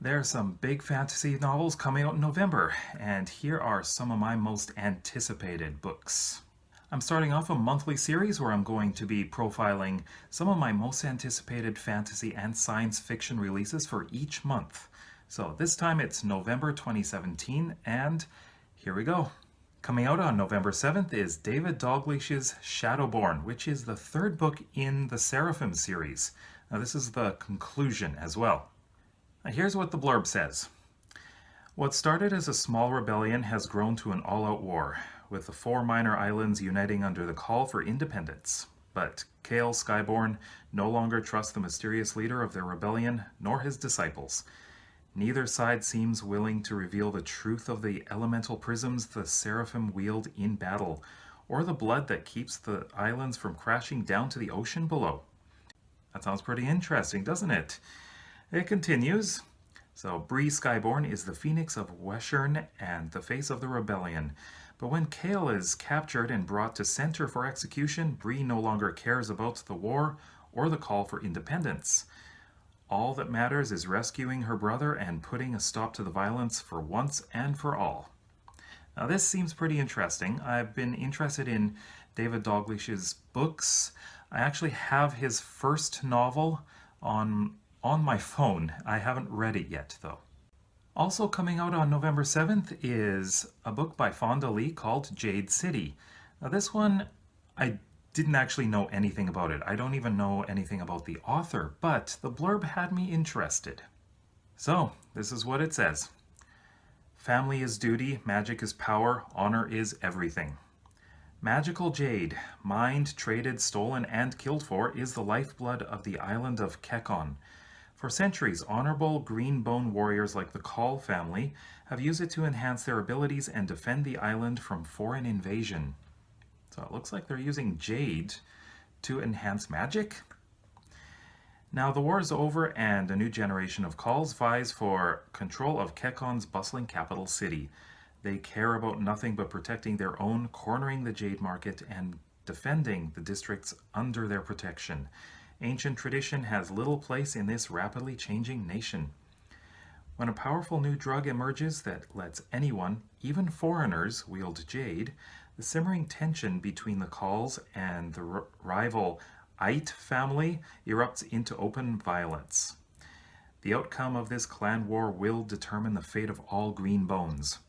There are some big fantasy novels coming out in November, and here are some of my most anticipated books. I'm starting off a monthly series where I'm going to be profiling some of my most anticipated fantasy and science fiction releases for each month. So this time it's November 2017, and here we go. Coming out on November 7th is David Dalglish's Shadowborn, which is the third book in the Seraphim series. Now this is the conclusion as well. Now here's what the blurb says. What started as a small rebellion has grown to an all-out war, with the 4 minor islands uniting under the call for independence. But Kale Skyborn no longer trusts the mysterious leader of their rebellion, nor his disciples. Neither side seems willing to reveal the truth of the elemental prisms the Seraphim wield in battle, or the blood that keeps the islands from crashing down to the ocean below. That sounds pretty interesting, doesn't it? It continues. So, Bree Skyborn is the phoenix of Weshern and the face of the rebellion. But when Kale is captured and brought to center for execution, Bree no longer cares about the war or the call for independence. All that matters is rescuing her brother and putting a stop to the violence for once and for all. Now this seems pretty interesting. I've been interested in David Dalglish's books. I actually have his first novel on my phone. I haven't read it yet though. Also coming out on November 7th is a book by Fonda Lee called Jade City. Now this one, I didn't actually know anything about it. I don't even know anything about the author, but the blurb had me interested. So, this is what it says. Family is duty, magic is power, honor is everything. Magical jade, mined, traded, stolen, and killed for, is the lifeblood of the island of Kekon. For centuries, honorable green bone warriors like the Call family have used it to enhance their abilities and defend the island from foreign invasion. So it looks like they're using jade to enhance magic. Now the war is over and a new generation of Calls vies for control of Kekon's bustling capital city. They care about nothing but protecting their own, cornering the jade market, and defending the districts under their protection. Ancient tradition has little place in this rapidly changing nation. When a powerful new drug emerges that lets anyone, even foreigners, wield jade, the simmering tension between the Calls and the rival Ait family erupts into open violence. The outcome of this clan war will determine the fate of all green bones.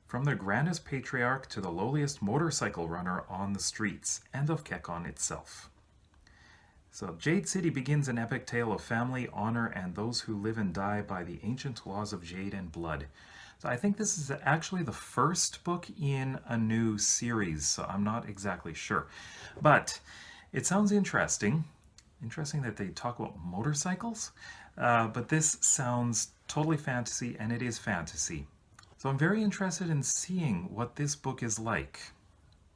From the grandest patriarch to the lowliest motorcycle runner on the streets, and of Kekon itself. So Jade City begins an epic tale of family, honor, and those who live and die by the ancient laws of jade and blood. So I think this is actually the first book in a new series, so I'm not exactly sure. But it sounds interesting. Interesting that they talk about motorcycles, but this sounds totally fantasy, and it is fantasy. So I'm very interested in seeing what this book is like.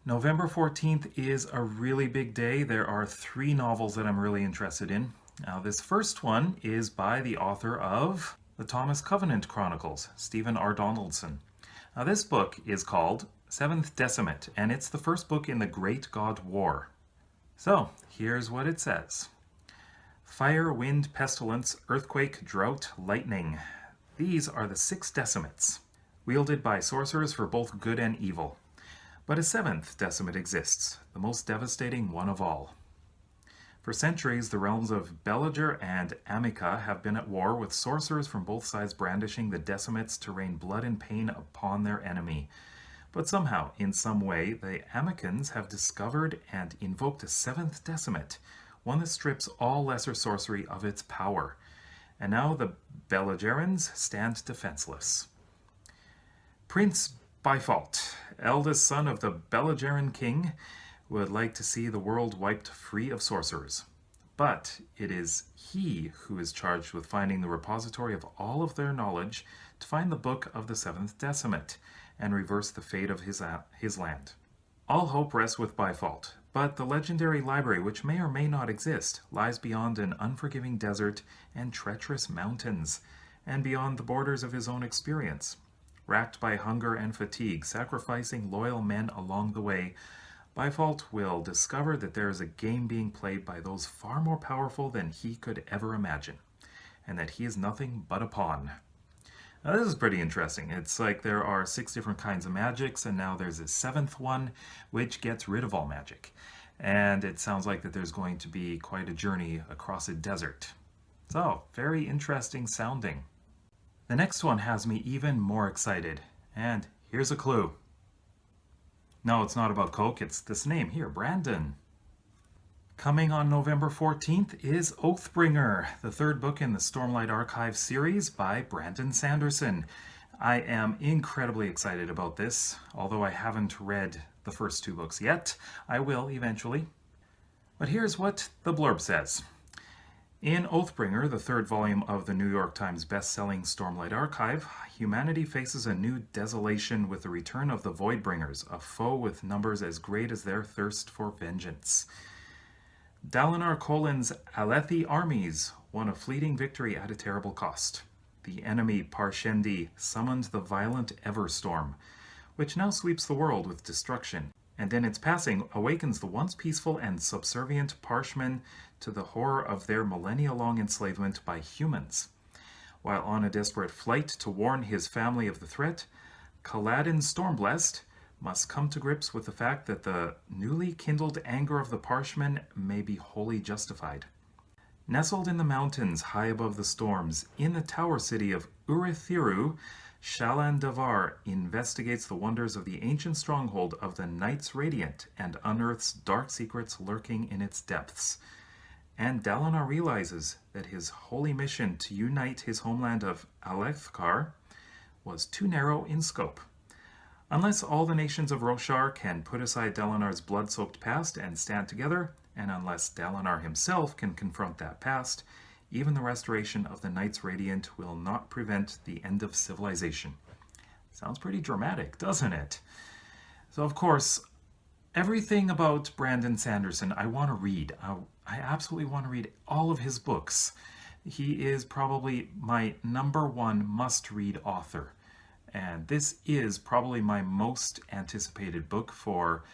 November 14th is a really big day. There are 3 novels that I'm really interested in. Now this first one is by the author of the Thomas Covenant Chronicles, Stephen R. Donaldson. Now this book is called 7th Decimate, and it's the first book in the Great God War. So here's what it says. Fire, wind, pestilence, earthquake, drought, lightning. These are the 6 decimates, wielded by sorcerers for both good and evil. But a 7th decimate exists, the most devastating one of all. For centuries, the realms of Belager and Amica have been at war, with sorcerers from both sides brandishing the decimates to rain blood and pain upon their enemy. But somehow, in some way, the Amicans have discovered and invoked a 7th decimate, one that strips all lesser sorcery of its power. And now the Belagerans stand defenseless. Prince Byfault, eldest son of the Belageran king, would like to see the world wiped free of sorcerers. But it is he who is charged with finding the repository of all of their knowledge to find the book of the 7th decimate and reverse the fate of his land. All hope rests with Byfault, but the legendary library, which may or may not exist, lies beyond an unforgiving desert and treacherous mountains, and beyond the borders of his own experience. Racked by hunger and fatigue, sacrificing loyal men along the way, Byfault will discover that there is a game being played by those far more powerful than he could ever imagine. and that he is nothing but a pawn. Now, this is pretty interesting. It's like there are 6 different kinds of magics, and now there's a 7th one, which gets rid of all magic. And it sounds like that there's going to be quite a journey across a desert. So, very interesting sounding. The next one has me even more excited, and here's a clue. No, it's not about Coke, it's this name here, Brandon. Coming on November 14th is Oathbringer, the 3rd book in the Stormlight Archive series by Brandon Sanderson. I am incredibly excited about this, although I haven't read the first 2 books yet. I will eventually. But here's what the blurb says. In Oathbringer, the 3rd volume of the New York Times best-selling Stormlight Archive, humanity faces a new desolation with the return of the Voidbringers, a foe with numbers as great as their thirst for vengeance. Dalinar Kholon's Alethi armies won a fleeting victory at a terrible cost. The enemy Parshendi summoned the violent Everstorm, which now sweeps the world with destruction, and in its passing awakens the once peaceful and subservient Parshmen to the horror of their millennia-long enslavement by humans. While on a desperate flight to warn his family of the threat, Kaladin Stormblessed must come to grips with the fact that the newly kindled anger of the Parshmen may be wholly justified. Nestled in the mountains high above the storms, in the tower city of Urithiru, Shalan Davar investigates the wonders of the ancient stronghold of the Knights Radiant and unearths dark secrets lurking in its depths. And Dalinar realizes that his holy mission to unite his homeland of Alethkar was too narrow in scope. Unless all the nations of Roshar can put aside Dalinar's blood-soaked past and stand together, and unless Dalinar himself can confront that past, even the restoration of the Knights Radiant will not prevent the end of civilization. Sounds pretty dramatic, doesn't it? So, of course, everything about Brandon Sanderson I want to read. I absolutely want to read all of his books. He is probably my #1 must-read author. And this is probably my most anticipated book for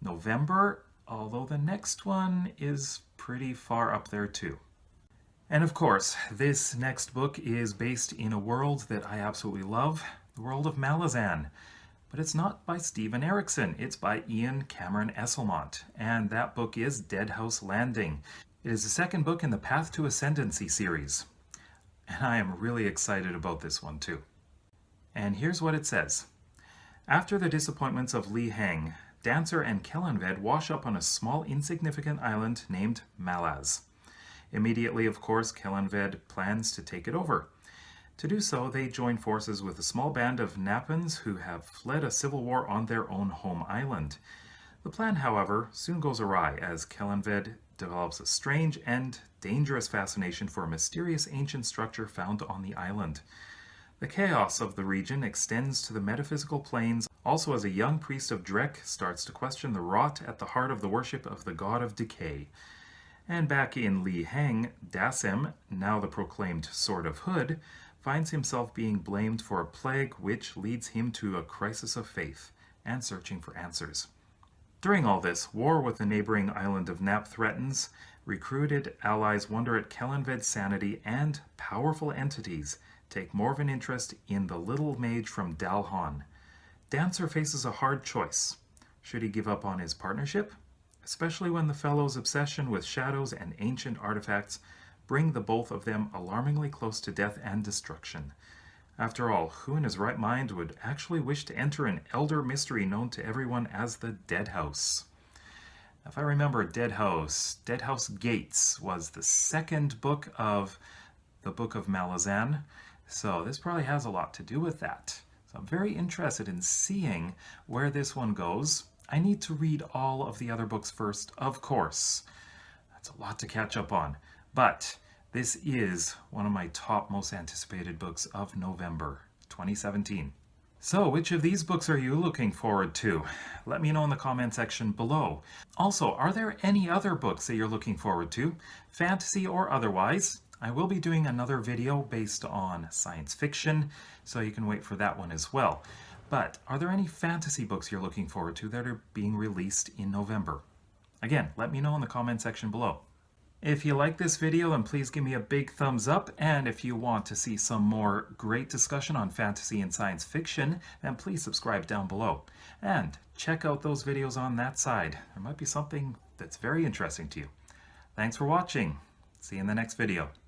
November, although the next one is pretty far up there too. And of course, this next book is based in a world that I absolutely love, the world of Malazan. But it's not by Stephen Erickson, it's by Ian Cameron Esslemont, and that book is Deadhouse Landing. It is the 2nd book in the Path to Ascendancy series, and I am really excited about this one too. And here's what it says. After the disappointments of Li Heng, Dancer and Kellanved wash up on a small insignificant island named Malaz. Immediately, of course, Kellanved plans to take it over. To do so, they join forces with a small band of Nappans who have fled a civil war on their own home island. The plan, however, soon goes awry as Kellanved develops a strange and dangerous fascination for a mysterious ancient structure found on the island. The chaos of the region extends to the metaphysical planes, also as a young priest of Drek starts to question the rot at the heart of the worship of the god of decay. And back in Li Heng, Dasim, now the proclaimed Sword of Hood, finds himself being blamed for a plague which leads him to a crisis of faith and searching for answers. During all this, war with the neighboring island of Nap threatens. Recruited allies wonder at Kellanved's sanity, and powerful entities take more of an interest in the little mage from Dalhon. Dancer faces a hard choice. Should he give up on his partnership? Especially when the fellow's obsession with shadows and ancient artifacts bring the both of them alarmingly close to death and destruction. After all, who in his right mind would actually wish to enter an elder mystery known to everyone as the Deadhouse? If I remember, Deadhouse Gates was the 2nd book of the Book of Malazan, so this probably has a lot to do with that. So I'm very interested in seeing where this one goes. I need to read all of the other books first, of course. That's a lot to catch up on. But this is one of my top most anticipated books of November 2017. So which of these books are you looking forward to? Let me know in the comment section below. Also, are there any other books that you're looking forward to, fantasy or otherwise? I will be doing another video based on science fiction, so you can wait for that one as well. But are there any fantasy books you're looking forward to that are being released in November? Again, let me know in the comment section below. If you like this video, then please give me a big thumbs up, and if you want to see some more great discussion on fantasy and science fiction, then please subscribe down below. And check out those videos on that side. There might be something that's very interesting to you. Thanks for watching. See you in the next video.